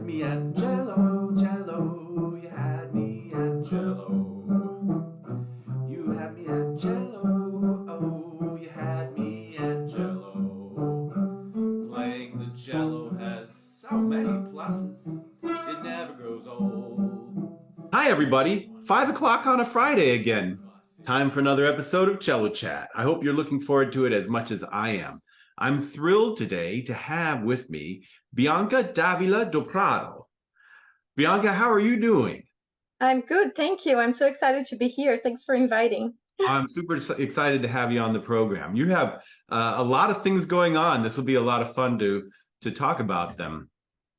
had me at Cello, Cello. You had me at Cello. You had me at Cello. Oh, you had me at Cello. Playing the cello has so many pluses. It never grows old. Hi, everybody. 5 o'clock on a Friday again. Time for another episode of Cello Chat. I hope you're looking forward to it as much as I am. I'm thrilled today to have with me Bianca Davila do Prado. Bianca, how are you doing? I'm good, thank you. I'm so excited to be here. Thanks for inviting. I'm super excited to have you on the program. You have a lot of things going on. This will be a lot of fun to talk about them.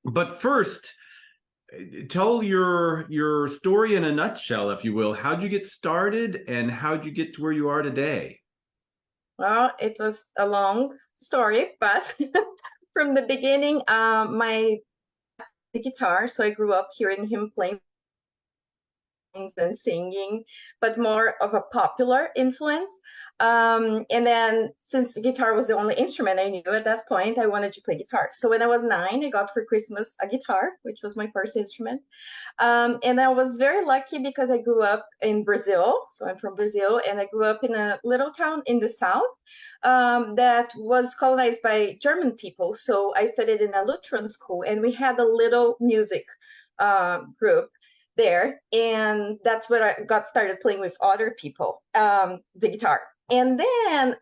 But first, tell your story in a nutshell, if you will. How'd you get started and how'd you get to where you are today? Well, it was a long story, but from the beginning, the guitar. So I grew up hearing him playing and singing, but more of a popular influence. And then since guitar was the only instrument I knew at that point, I wanted to play guitar. So when I was 9, I got for Christmas a guitar, which was my first instrument. And I was very lucky because I grew up in Brazil. So I'm from Brazil, and I grew up in a little town in the south that was colonized by German people. So I studied in a Lutheran school, and we had a little music group there, and that's when I got started playing with other people, the guitar. And then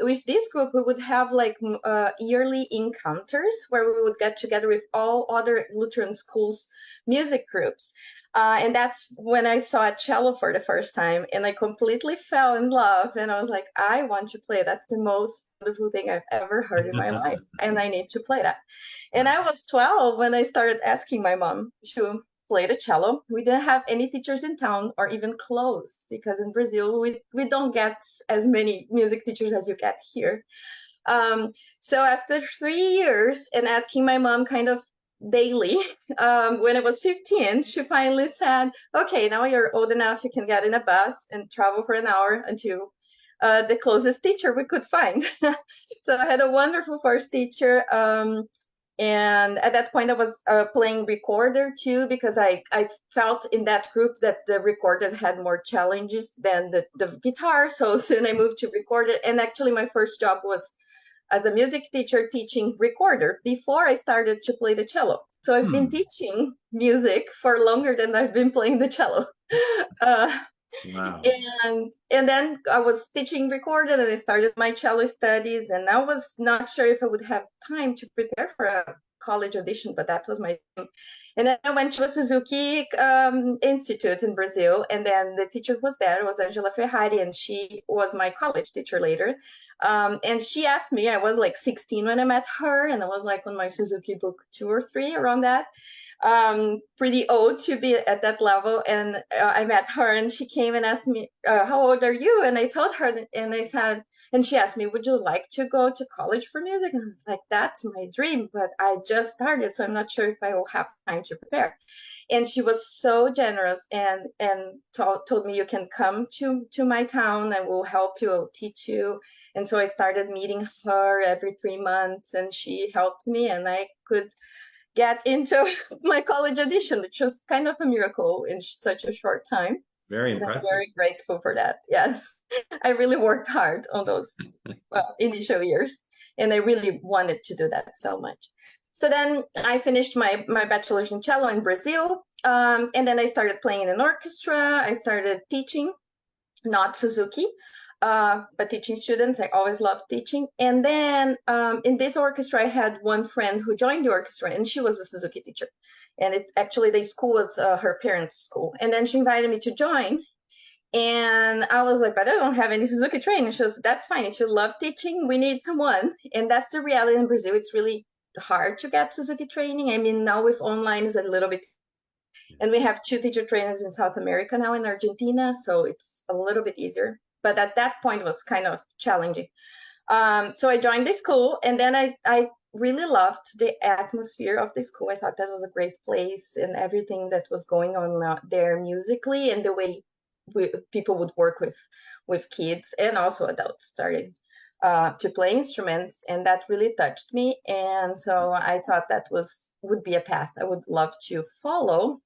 with this group, we would have like yearly encounters where we would get together with all other Lutheran schools music groups. And that's when I saw a cello for the first time, and I completely fell in love. And I was like, I want to play. That's the most beautiful thing I've ever heard in my life, and I need to play that. And I was 12 when I started asking my mom to play the cello. We didn't have any teachers in town or even close, because in Brazil we don't get as many music teachers as you get here. So after 3 years and asking my mom kind of daily, when I was 15, she finally said, okay, now you're old enough, you can get in a bus and travel for an hour until the closest teacher we could find. So I had a wonderful first teacher. And at that point, I was playing recorder too, because I felt in that group that the recorder had more challenges than the guitar. So soon I moved to recorder. And actually, my first job was as a music teacher teaching recorder before I started to play the cello. So I've been teaching music for longer than I've been playing the cello. Wow. And then I was teaching recorder, and I started my cello studies, and I was not sure if I would have time to prepare for a college audition, but that was my dream. And then I went to a Suzuki Institute in Brazil, and then the teacher who was there was Angela Ferrari, and she was my college teacher later. And she asked me, I was like 16 when I met her, and I was like on my Suzuki book 2 or 3 around that, pretty old to be at that level. And I met her, and she came and asked me, how old are you? And I told her, and I said, and she asked me, would you like to go to college for music? And I was like, that's my dream, but I just started, so I'm not sure if I will have time to prepare. And she was so generous, and told me, you can come to my town, I will help you, I'll teach you. And so I started meeting her every 3 months, and she helped me, and I could get into my college audition, which was kind of a miracle in such a short time. Very And I'm impressive. very grateful for that. Yes, I really worked hard on those initial years, and I really wanted to do that so much. So then I finished my bachelor's in cello in Brazil, and then I started playing in an orchestra. I started teaching, not Suzuki, but teaching students. I always loved teaching. And then in this orchestra, I had one friend who joined the orchestra, and she was a Suzuki teacher. And it actually, the school was her parents' school. And then she invited me to join. And I was like, but I don't have any Suzuki training. She was, that's fine. If you love teaching, we need someone. And that's the reality in Brazil. It's really hard to get Suzuki training. I mean, now with online is a little bit, and we have 2 teacher trainers in South America now, in Argentina, so it's a little bit easier. But at that point, it was kind of challenging. So I joined the school, and then I really loved the atmosphere of the school. I thought that was a great place, and everything that was going on there musically, and the way people would work with kids and also adults started to play instruments, and that really touched me. And so I thought that would be a path I would love to follow.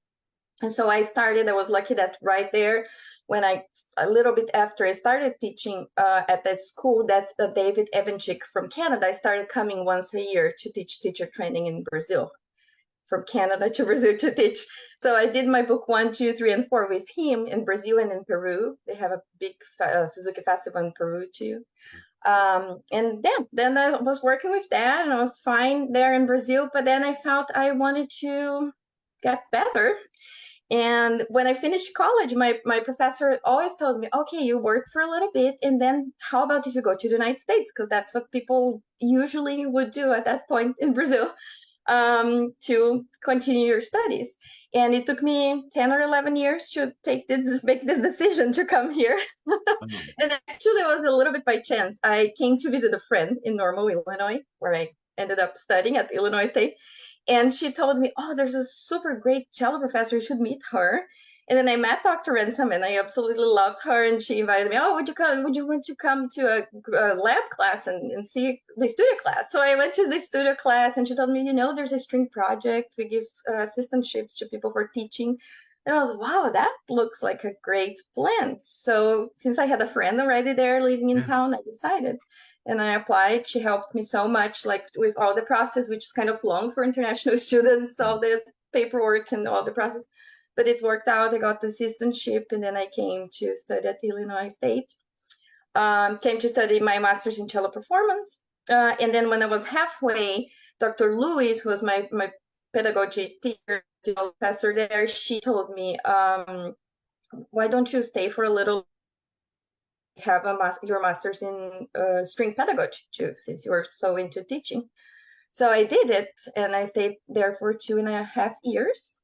And so I was lucky that right there, when a little bit after I started teaching at the school, that David Evanchik from Canada, I started coming once a year to teach teacher training in Brazil, from Canada to Brazil to teach. So I did my book 1, 2, 3, and 4 with him in Brazil and in Peru. They have a big Suzuki festival in Peru too. And then I was working with that, and I was fine there in Brazil. But then I felt I wanted to get better. And when I finished college, my professor always told me, okay, you work for a little bit, and then how about if you go to the United States? Because that's what people usually would do at that point in Brazil, to continue your studies. And it took me 10 or 11 years to make this decision to come here. And actually, it was a little bit by chance. I came to visit a friend in Normal, Illinois, where I ended up studying at Illinois State. And she told me, oh, there's a super great cello professor, you should meet her. And then I met Dr. Ransom, and I absolutely loved her. And she invited me, oh, would you want to come to a lab class and see the studio class? So I went to the studio class, and she told me, there's a string project. We give assistantships to people for teaching. And I was, wow, that looks like a great plan. So since I had a friend already there living in town, I decided. And I applied. She helped me so much, like with all the process, which is kind of long for international students, all the paperwork and all the process. But it worked out. I got the assistantship, and then I came to study at Illinois State. Came to study my master's in cello performance. And then when I was halfway, Dr. Lewis, who was my pedagogy teacher, professor there, she told me, why don't you stay for a little, have your master's in string pedagogy too, since you're so into teaching. So I did it, and I stayed there for 2.5 years,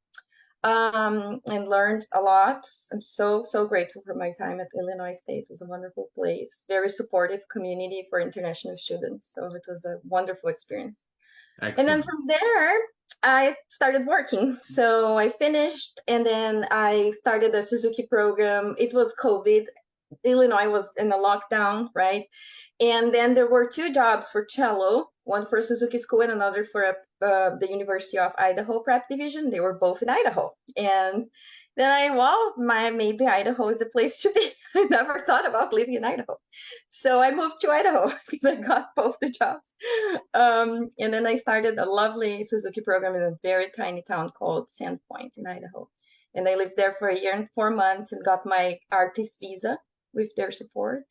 and learned a lot. I'm so grateful for my time at Illinois State. It was a wonderful place, very supportive community for international students. So it was a wonderful experience. Excellent. And then from there, I started working. So I finished, and then I started a Suzuki program. It was COVID. Illinois was in a lockdown, right? And then there were 2 jobs for cello, one for Suzuki School and another for the University of Idaho Prep Division. They were both in Idaho. And then maybe Idaho is the place to be. I never thought about living in Idaho. So I moved to Idaho because I got both the jobs. And then I started a lovely Suzuki program in a very tiny town called Sandpoint in Idaho. And I lived there for 1 year and 4 months and got my artist visa with their support.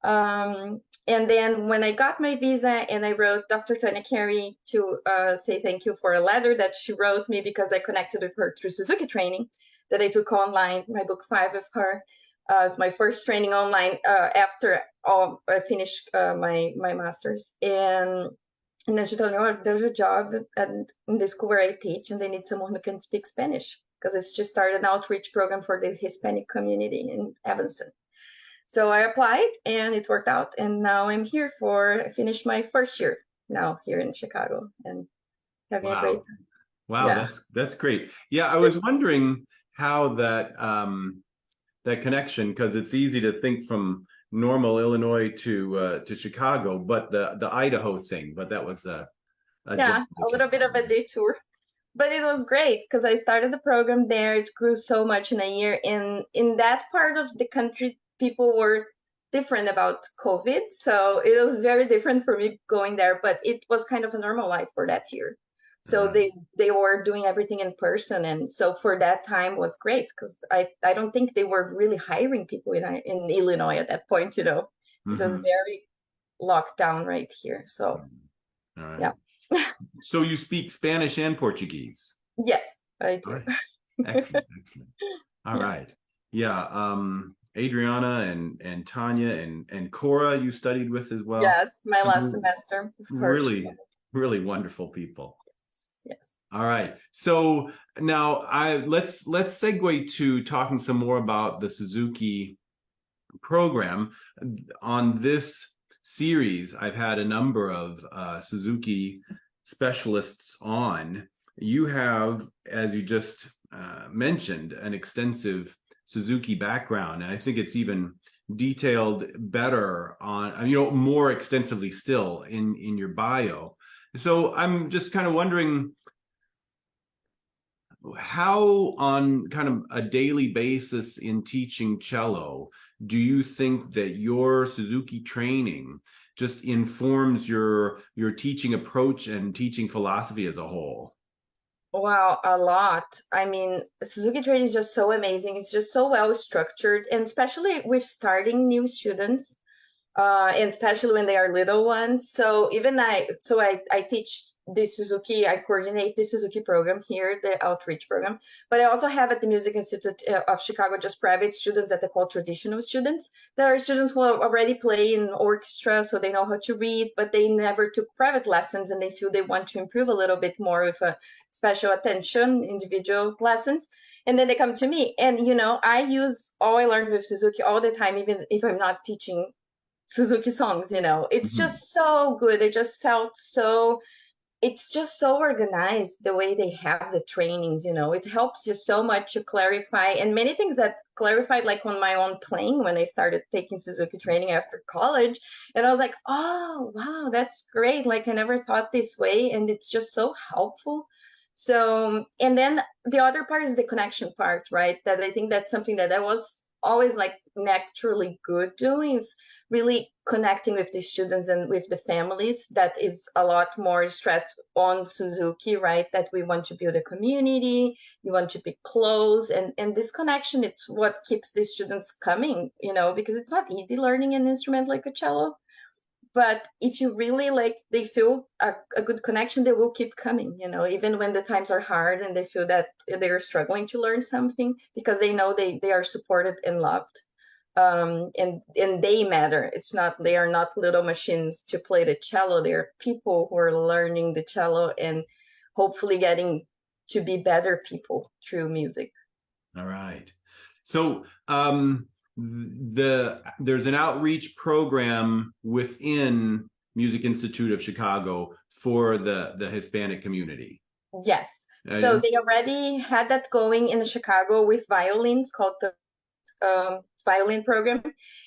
And then when I got my visa, and I wrote Dr. Tanya Carey to say thank you for a letter that she wrote me, because I connected with her through Suzuki training that I took online, my book 5 of her. It's my first training online after I finished my master's. And then she told me, oh, there's a job in the school where I teach, and they need someone who can speak Spanish, because it's just started an outreach program for the Hispanic community in Evanston. So I applied, and it worked out. And now I'm here I finished my first year now here in Chicago, and having a great time. Wow, yeah. That's great. Yeah, I was wondering how that connection, because it's easy to think from Normal, Illinois to Chicago, but the Idaho thing, but that was a little bit of a detour. But it was great because I started the program there. It grew so much in a year. In that part of the country, people were different about COVID. So it was very different for me going there, but it was kind of a normal life for that year. So they were doing everything in person. And so for that time was great, because I don't think they were really hiring people in Illinois at that point, It was very locked down right here. So, yeah. So you speak Spanish and Portuguese? Yes, I do. Right. Excellent. All right. Yeah. Adriana and Tanya and Cora you studied with as well? Yes, my last semester. Really wonderful people. Yes. All right. So now let's segue to talking some more about the Suzuki program. On this series, I've had a number of Suzuki specialists on. You have, as you just mentioned, an extensive Suzuki background, and I think it's even detailed better on, more extensively still in your bio. So I'm just kind of wondering, how on kind of a daily basis in teaching cello do you think that your Suzuki training just informs your teaching approach and teaching philosophy as a whole? Wow, a lot. I mean, Suzuki training is just so amazing. It's just so well structured, and especially with starting new students, and especially when they are little ones. So even I teach the Suzuki, I coordinate the Suzuki program here, the outreach program, but I also have at the Music Institute of Chicago just private students that they call traditional students. There are students who already play in orchestra, so they know how to read, but they never took private lessons and they feel they want to improve a little bit more with a special attention, individual lessons. And then they come to me, and I use all I learned with Suzuki all the time, even if I'm not teaching Suzuki songs. It's Mhm. just so good. It just felt so, it's just so organized the way they have the trainings. It helps you so much to clarify, and many things that clarified like on my own playing when I started taking Suzuki training after college. And I was like, oh wow, that's great. Like I never thought this way, and it's just so helpful. So, and then the other part is the connection part, right? That I think that's something that I was always like naturally good doing, is really connecting with the students and with the families. That is a lot more stress on Suzuki, right? That we want to build a community, you want to be close, and this connection, it's what keeps the students coming, because it's not easy learning an instrument like a cello. But if you really like, they feel a good connection, they will keep coming, even when the times are hard and they feel that they're struggling to learn something, because they know they are supported and loved. And they matter. It's not, they are not little machines to play the cello. They're people who are learning the cello and hopefully getting to be better people through music. All right. So there's an outreach program within Music Institute of Chicago for the Hispanic community. Yes. So they already had that going in Chicago with violins, called the violin program.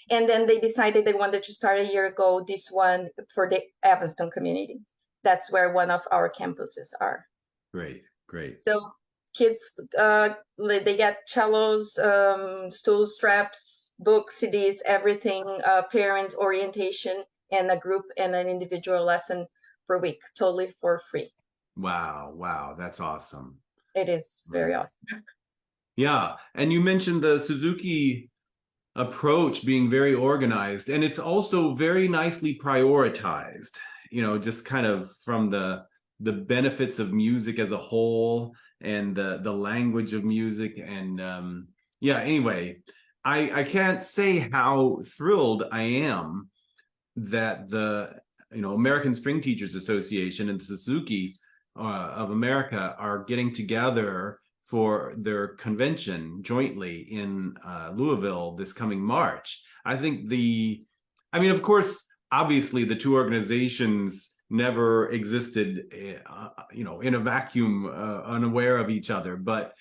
And then they decided they wanted to start a year ago this one for the Evanston community. That's where one of our campuses are. Great, great. So kids, they get cellos, stool straps, books, CDs, everything, parent orientation, and a group and an individual lesson per week, totally for free. Wow, wow, that's awesome. It is very awesome. Yeah, and you mentioned the Suzuki approach being very organized, and it's also very nicely prioritized, just kind of from the benefits of music as a whole and the language of music. And yeah, anyway, I can't say how thrilled I am that the American String Teachers Association and the Suzuki of America are getting together for their convention jointly in Louisville this coming March. I think of course, obviously the two organizations never existed, in a vacuum, unaware of each other, but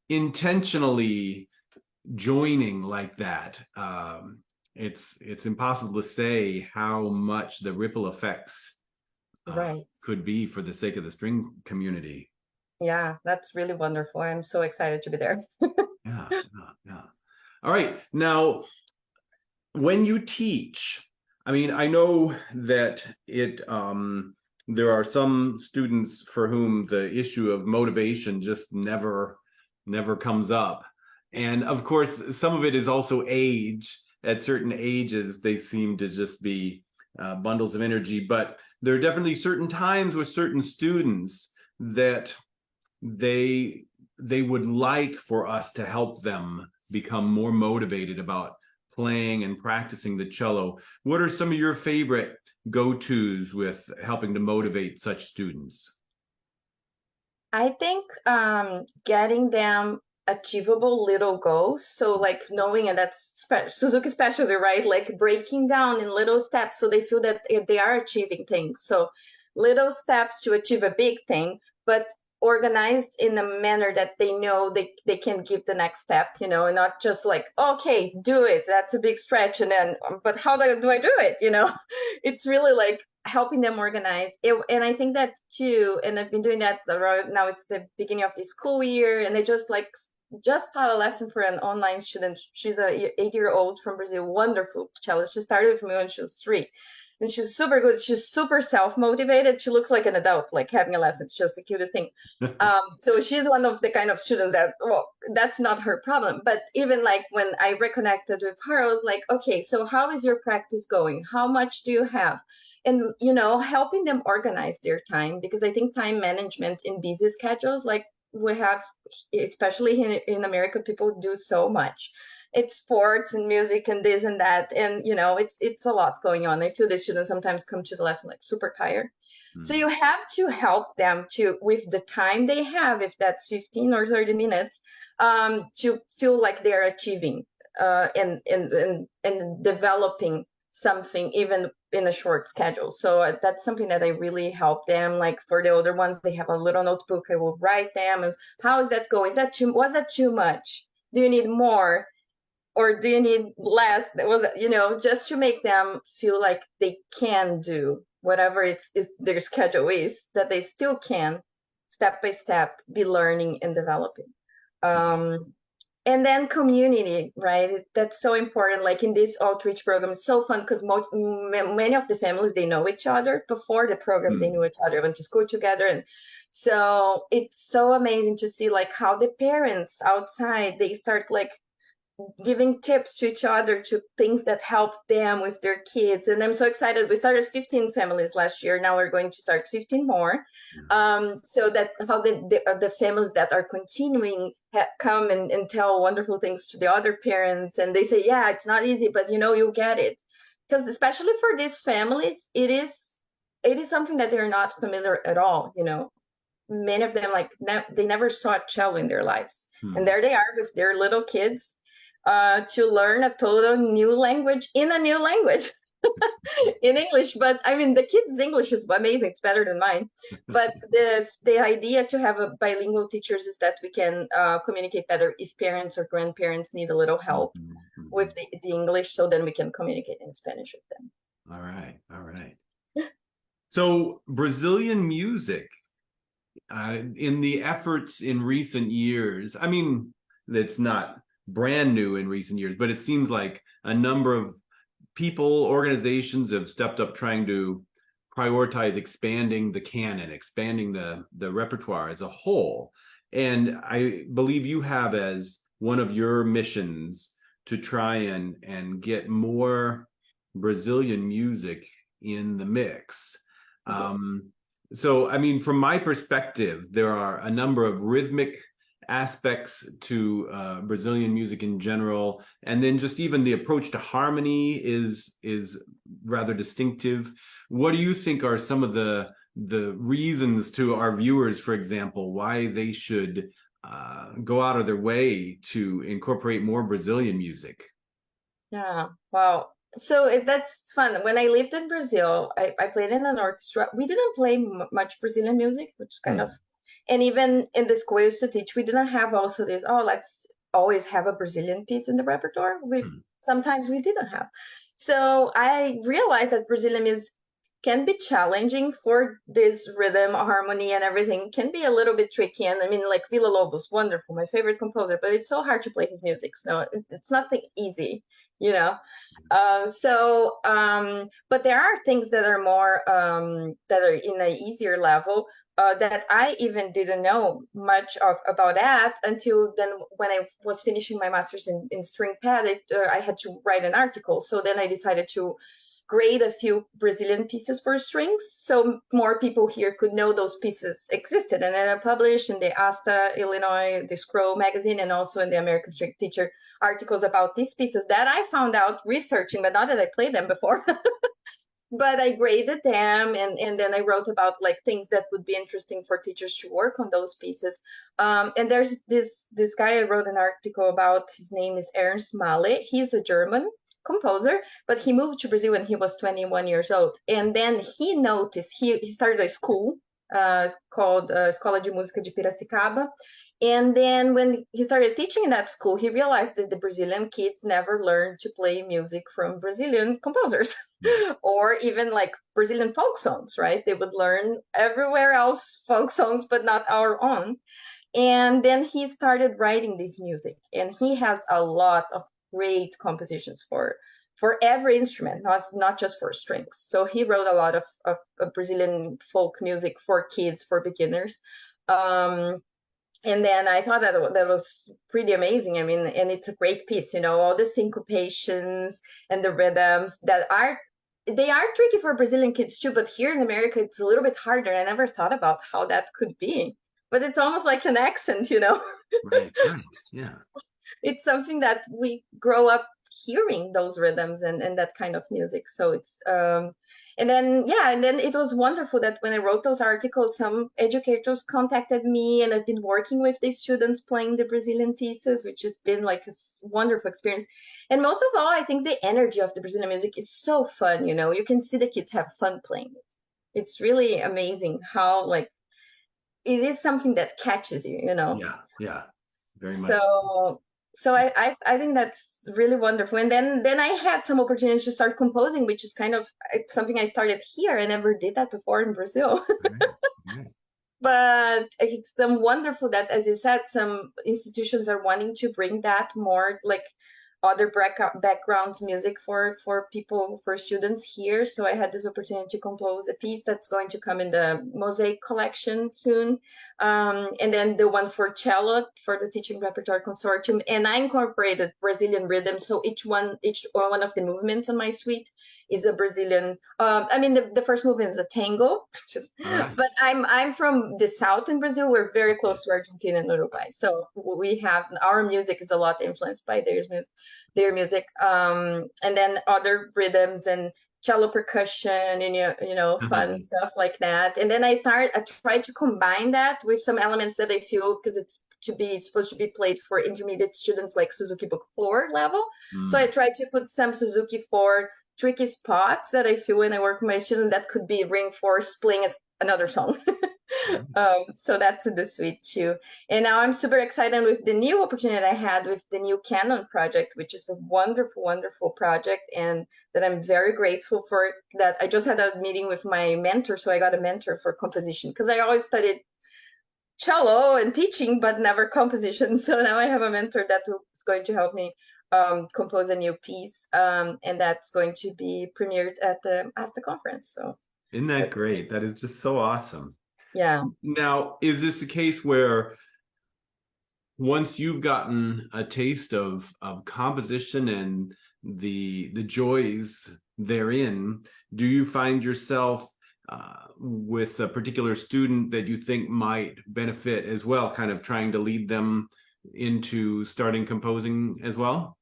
intentionally joining like that, it's impossible to say how much the ripple effects Right. could be for the sake of the string community. Yeah, that's really wonderful. I'm so excited to be there. Yeah, yeah. All right. Now, when you teach, I know that there are some students for whom the issue of motivation just never comes up. And of course, some of it is also age. At certain ages, they seem to just be bundles of energy. But there are definitely certain times with certain students that they would like for us to help them become more motivated about playing and practicing the cello. What are some of your favorite go-tos with helping to motivate such students? I think getting them achievable little goals. So like knowing, and that's Suzuki specialty, right? Like breaking down in little steps so they feel that they are achieving things. So little steps to achieve a big thing, but organized in a manner that they know they can give the next step, and not just like, okay, do it. That's a big stretch. And then, but how do I do it? It's really like helping them organize it. And I think that too, and I've been doing that now. It's the beginning of the school year, and I just taught a lesson for an online student. She's a 8-year-old from Brazil, wonderful cellist. She started with me when she was 3. And she's super good. She's super self-motivated. She looks like an adult, like having a lesson. It's just the cutest thing. So she's one of the kind of students that, well, that's not her problem. But even like when I reconnected with her, I was like, okay, so how is your practice going? How much do you have? And, helping them organize their time, because I think time management in busy schedules, like we have, especially in America, people do so much. It's sports and music and this and that, and it's a lot going on. I feel the students sometimes come to the lesson like super tired. So you have to help them with the time they have, if that's 15 or 30 minutes, to feel like they're achieving and developing something, even in a short schedule. So that's something that I really help them. Like for the older ones, they have a little notebook. I will write them as, how is that going? Was that too much? Do you need more? Or do you need less? Just to make them feel like they can do whatever their schedule is, that they still can, step by step, be learning and developing. And then community, right? That's so important. Like in this outreach program, it's so fun because many of the families, they know each other. Before the program, they knew each other, went to school together. And so it's so amazing to see like how the parents outside, they start like giving tips to each other to things that help them with their kids. And I'm so excited. We started 15 families last year. Now we're going to start 15 more. So that how the families that are continuing come and tell wonderful things to the other parents. And they say, yeah, it's not easy, but you'll get it. Because especially for these families, it is something that they're not familiar at all. Many of them, they never saw cello in their lives. And there they are with their little kids, to learn a total new language in a new language in English. But I mean, the kids' English is amazing. It's better than mine. But the idea to have a bilingual teachers is that we can communicate better if parents or grandparents need a little help with the English, so then we can communicate in Spanish with them. All right. So Brazilian music, in the efforts in recent years, I mean, that's not brand new in recent years, but it seems like a number of people, organizations have stepped up trying to prioritize expanding the canon, expanding the repertoire as a whole. And I believe you have as one of your missions to try and get more Brazilian music in the mix. So, I mean, from my perspective, there are a number of rhythmic aspects to Brazilian music in general, and then just even the approach to harmony is rather distinctive. What do you think are some of the reasons to our viewers, for example, why they should go out of their way to incorporate more Brazilian music? Yeah, wow. So that's fun. When I lived in Brazil, I played in an orchestra. We didn't play much Brazilian music, which is kind of, and even in the school I used to teach, we didn't have also this, let's always have a Brazilian piece in the repertoire. Sometimes we didn't have. So I realized that Brazilian music can be challenging for this rhythm, harmony, and everything. Can be a little bit tricky. And I mean, like Villa-Lobos, wonderful, my favorite composer, but it's so hard to play his music. So it's nothing easy, but there are things that are more, that are in an easier level, that I even didn't know much about that until then. When I was finishing my master's in string pad, I had to write an article. So then I decided to grade a few Brazilian pieces for strings, so more people here could know those pieces existed. And then I published in the Asta, Illinois, the Scroll magazine, and also in the American String Teacher articles about these pieces that I found out researching, but not that I played them before. But I graded them, and then I wrote about like things that would be interesting for teachers to work on those pieces. And there's this guy I wrote an article about. His name is Ernst Mahle. He's a German composer, but he moved to Brazil when he was 21 years old. And then he noticed, he started a school, called Escola de Música de Piracicaba. And then when he started teaching in that school, he realized that the Brazilian kids never learned to play music from Brazilian composers or even like Brazilian folk songs, right? They would learn everywhere else folk songs, but not our own. And then he started writing this music, and he has a lot of great compositions for every instrument, not just for strings. So he wrote a lot of Brazilian folk music for kids, for beginners. And then I thought that was pretty amazing. I mean, and it's a great piece, all the syncopations and the rhythms they are tricky for Brazilian kids too, but here in America, it's a little bit harder. I never thought about how that could be, but it's almost like an accent, Right, yeah. It's something that we grow up hearing, those rhythms and that kind of music. So it's and then it was wonderful that when I wrote those articles, some educators contacted me, and I've been working with the students playing the Brazilian pieces, which has been like a wonderful experience. And most of all, I think the energy of the Brazilian music is so fun. You can see the kids have fun playing it. It's really amazing how like it is something that catches you. Yeah, very much. So I think that's really wonderful. And then I had some opportunities to start composing, which is kind of something I started here. I never did that before in Brazil. Right. But it's wonderful that, as you said, some institutions are wanting to bring that more like other background music for people, for students here. So I had this opportunity to compose a piece that's going to come in the Mosaic collection soon. And then the one for cello for the Teaching Repertoire Consortium. And I incorporated Brazilian rhythm. So each one of the movements on my suite is a Brazilian. The first movement is a tango, Right. but I'm from the south in Brazil. We're very close to Argentina and Uruguay. So we have, our music is a lot influenced by their music. And then other rhythms and cello percussion and fun stuff like that. And then I tried to combine that with some elements that I feel, because it's supposed to be played for intermediate students like Suzuki book 4 level. So I tried to put some Suzuki 4 tricky spots that I feel when I work with my students that could be reinforced playing as another song. So that's in the suite too. And now I'm super excited with the new opportunity I had with the new Canon project, which is a wonderful, wonderful project, and that I'm very grateful for. That I just had a meeting with my mentor, so I got a mentor for composition, because I always studied cello and teaching, but never composition. So now I have a mentor that is going to help me compose a new piece, and that's going to be premiered at the ASTA conference. So isn't that great? That is just so awesome. Yeah. Now, is this a case where once you've gotten a taste of composition and the joys therein, do you find yourself with a particular student that you think might benefit as well, kind of trying to lead them into starting composing as well?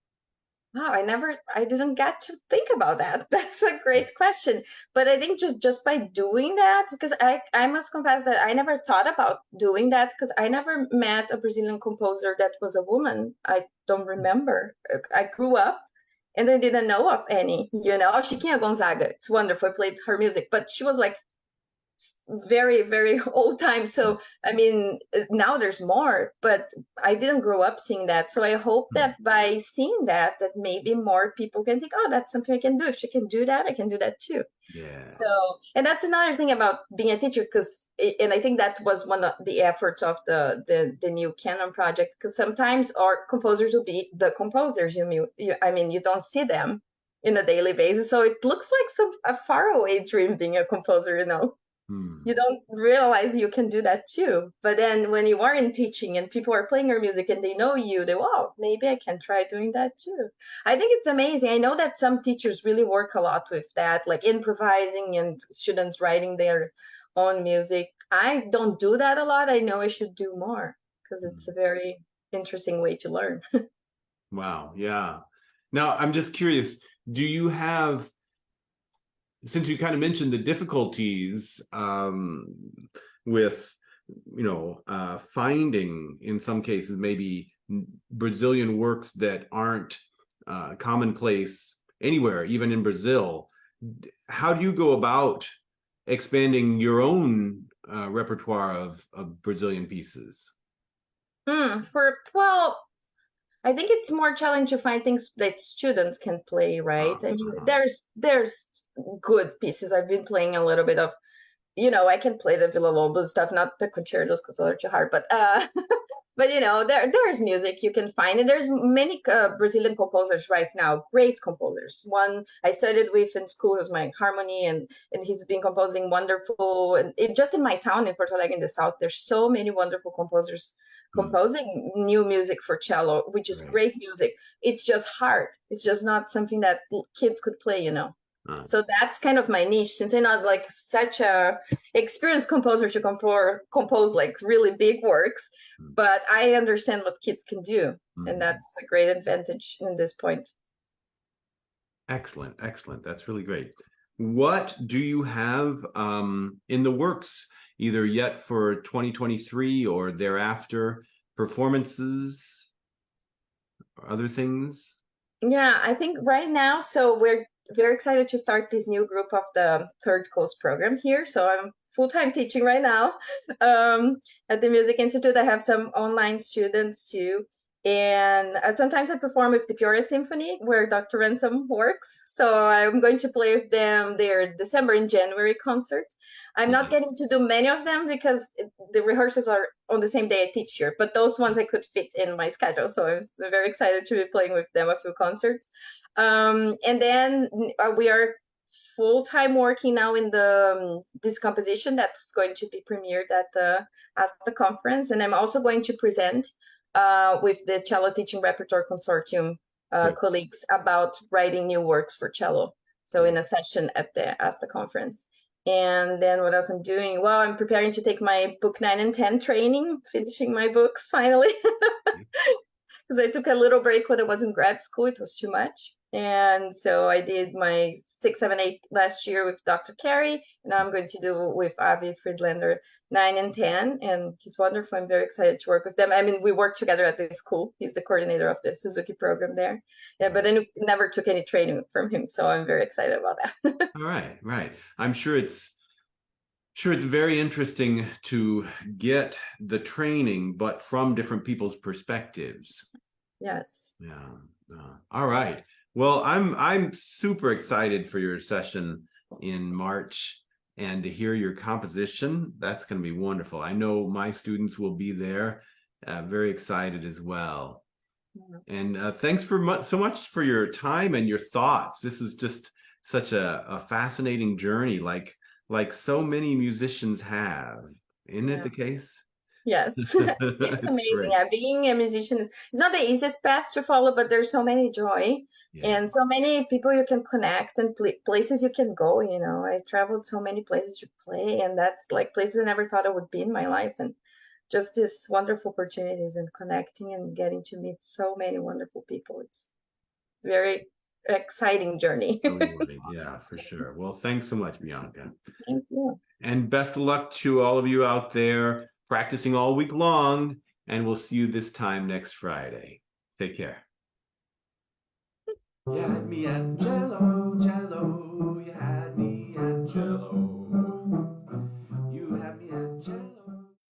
Wow, I didn't get to think about that. That's a great question. But I think just by doing that, because I must confess that I never thought about doing that, because I never met a Brazilian composer that was a woman. I don't remember. I grew up and I didn't know of any, Chiquinha Gonzaga. It's wonderful. I played her music, but she was like very, very old time. So I mean, now there's more, but I didn't grow up seeing that. So I hope that by seeing that maybe more people can think, oh, that's something I can do. If she can do that, I can do that too. Yeah. So, and that's another thing about being a teacher, and I think that was one of the efforts of the new Canon project, because sometimes our composers will be the composers. You don't see them in a daily basis, so it looks like a faraway dream being a composer. You don't realize you can do that too. But then when you are in teaching and people are playing your music and they know you, wow, maybe I can try doing that too. I think it's amazing. I know that some teachers really work a lot with that, like improvising and students writing their own music. I don't do that a lot. I know I should do more, because it's a very interesting way to learn. Wow. Yeah. Now, I'm just curious, do you have, since you kind of mentioned the difficulties with, finding in some cases maybe Brazilian works that aren't commonplace anywhere, even in Brazil, how do you go about expanding your own repertoire of Brazilian pieces? Well, I think it's more challenging to find things that students can play, right? I mean, there's good pieces. I've been playing a little bit of, I can play the Villa Lobos stuff, not the concertos because they're too hard, but but there's music you can find, and there's many Brazilian composers right now, great composers. One I studied with in school was my harmony, and he's been composing wonderful. And just in my town in Porto Alegre in the south, there's so many wonderful composers composing new music for cello, which is great music. It's just hard. It's just not something that kids could play. So that's kind of my niche, since I'm not like such a experienced composer to compose like really big works, but I understand what kids can do, and that's a great advantage in this point. Excellent. That's really great. What do you have in the works, either yet for 2023 or thereafter, performances, or other things? Yeah, I think right now, so we're very excited to start this new group of the Third Coast program here. So I'm full-time teaching right now at the Music Institute. I have some online students too. And sometimes I perform with the Peoria Symphony, where Dr. Ransom works. So I'm going to play with them their December and January concert. I'm not getting to do many of them because the rehearsals are on the same day I teach here, but those ones I could fit in my schedule. So I'm very excited to be playing with them a few concerts. And then we are full-time working now in the this composition that's going to be premiered at the conference. And I'm also going to present with the Cello Teaching Repertoire Consortium colleagues about writing new works for cello. So in a session at the ASTA conference. And then what else I'm doing? Well, I'm preparing to take my book 9 and 10 training, finishing my books finally. Because I took a little break when I was in grad school. It was too much. And so I did my 6, 7, 8 last year with Dr. Carey. And now I'm going to do with Avi Friedlander 9 and 10. And he's wonderful. I'm very excited to work with them. I mean, we work together at the school. He's the coordinator of the Suzuki program there. Yeah, but I never took any training from him. So I'm very excited about that. All right. I'm sure it's very interesting to get the training, but from different people's perspectives. Yes. Yeah. All right. Well, I'm super excited for your session in March and to hear your composition. That's going to be wonderful. I know my students will be there, very excited as well. And thanks so much for your time and your thoughts. This is just such a fascinating journey, like so many musicians have. Isn't it the case? Yes, it's amazing. Yeah, being a musician is not the easiest path to follow, but there's so many joy and so many people you can connect and places you can go. I traveled so many places to play, and that's like places I never thought I would be in my life, and just these wonderful opportunities and connecting and getting to meet so many wonderful people. It's very exciting journey. Yeah, for sure. Well, thanks so much, Bianca. Thank you. And best of luck to all of you out there practicing all week long, and we'll see you this time next Friday. Take care. You had me at cello, cello, you had